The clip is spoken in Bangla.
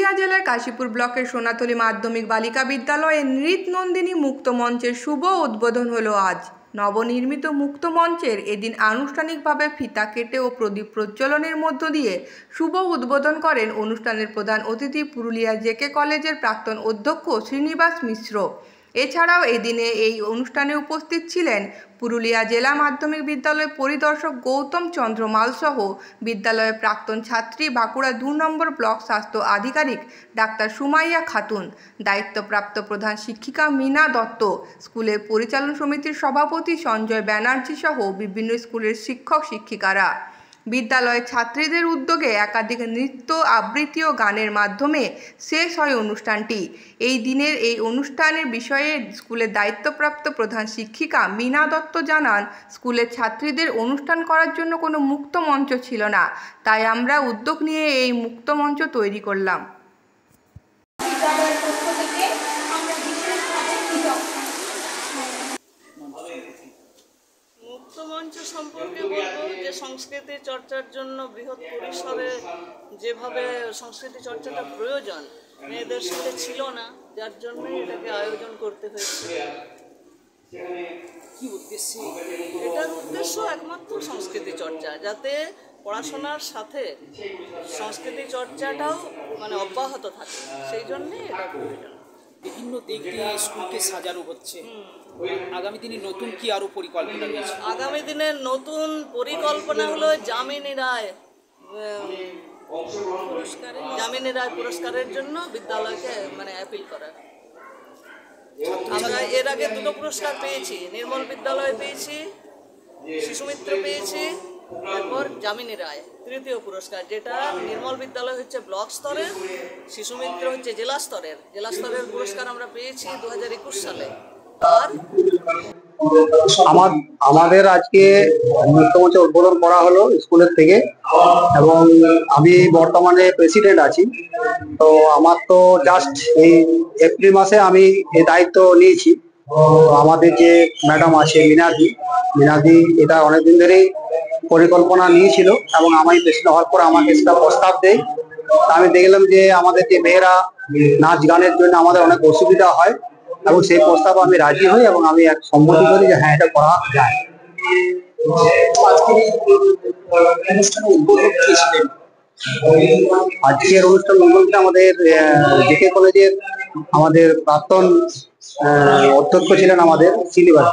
পুরুলিয়া জেলার কাশীপুর ব্লকের সোনাতলী মাধ্যমিক বালিকা বিদ্যালয়ে নৃত্য নন্দিনী মুক্ত মঞ্চের শুভ উদ্বোধন হলো আজ। নবনির্মিত মুক্ত মঞ্চের এদিন আনুষ্ঠানিকভাবে ফিতা কেটে ও প্রদীপ প্রজ্বলনের মধ্য দিয়ে শুভ উদ্বোধন করেন অনুষ্ঠানের প্রধান অতিথি পুরুলিয়া জেকে কলেজের প্রাক্তন অধ্যক্ষ শ্রীনিবাস মিশ্র। এছাড়াও এদিনে এই অনুষ্ঠানে উপস্থিত ছিলেন পুরুলিয়া জেলা মাধ্যমিক বিদ্যালয় পরিদর্শক গৌতম চন্দ্র মাল সহ বিদ্যালয়ের প্রাক্তন ছাত্রী, বাঁকুড়া 2 নম্বর ব্লক স্বাস্থ্য আধিকারিক ডাক্তার সুমাইয়া খাতুন, দায়িত্বপ্রাপ্ত প্রধান শিক্ষিকা মীনা দত্ত, স্কুলের পরিচালন সমিতির সভাপতি সঞ্জয় ব্যানার্জি সহ বিভিন্ন স্কুলের শিক্ষক শিক্ষিকারা। বিদ্যালয়ের ছাত্রীদের উদ্যোগে একাধিক নৃত্য, আবৃত্তি ও গানের মাধ্যমে শেষ হয় অনুষ্ঠানটি। এই দিনের এই অনুষ্ঠানের বিষয়ে স্কুলের দায়িত্বপ্রাপ্ত প্রধান শিক্ষিকা মীনা দত্ত জানান, স্কুলের ছাত্রীদের অনুষ্ঠান করার জন্য কোনো মুক্ত মঞ্চ ছিল না, তাই আমরা উদ্যোগ নিয়ে এই মুক্ত মঞ্চ তৈরি করলাম। মুক্ত মঞ্চ সম্পর্কে বলবো যে সংস্কৃতি চর্চার জন্য বৃহৎ পরিসরে যেভাবে সংস্কৃতি চর্চাটা প্রয়োজন মেয়েদের সাথে ছিল না, যার জন্য এটাকে আয়োজন করতে হয়েছে। কি উদ্দেশ্য? এটার উদ্দেশ্য একমাত্র সংস্কৃতি চর্চা, যাতে পড়াশোনার সাথে সংস্কৃতি চর্চাটাও অব্যাহত থাকে, সেই জন্যে এটা প্রয়োজন। বিভিন্ন দিক দিয়ে স্কুলকে সাজানো হচ্ছে। আগামী দিনে নতুন কি আরো পরিকল্পনা রয়েছে? আগামী দিনের নতুন পরিকল্পনা হলো জামিনী রায় পুরস্কারের জন্য বিদ্যালয়কে অ্যাপিল করা। আমরা এর আগে 2টো পুরস্কার পেয়েছি, নির্মল বিদ্যালয় পেয়েছি, শিশুমিত্র পেয়েছি, এরপর জামিনী রায় 3য় পুরস্কার, যেটা নির্মল বিদ্যালয় হচ্ছে ব্লক স্তরের, শিশুমিত্র হচ্ছে জেলা স্তরের পুরস্কার আমরা পেয়েছি 2021 সালে। আর আমাদের আজকে মুক্ত মঞ্চ উদ্বোধন করা হলো স্কুলের থেকে, এবং আমি বর্তমানে প্রেসিডেন্ট আছি। তো আমার তো জাস্ট এই এপ্রিল মাসে আমি এই দায়িত্ব নিয়েছি। আমাদের যে ম্যাডাম আছে মিনাদি এটা অনেকদিন ধরেই পরিকল্পনা নিয়েছিল, এবং আমি প্রেসিডেন্ট হওয়ার পর আমাকে সেটা প্রস্তাব দেয়। আমি দেখলাম যে আমাদের যে মেয়েরা নাচ গানের জন্য আমাদের অনেক অসুবিধা হয়, এবং সেই প্রস্তাব আমি রাজি হই এবং আমি এক সম্মতি করি যে হ্যাঁ, এটা করা যায়। আজকের অনুষ্ঠান উদ্বোধন আমাদের জেকে কলেজের আমাদের প্রাক্তন অধ্যক্ষ ছিলেন আমাদের শ্রীনিবাস।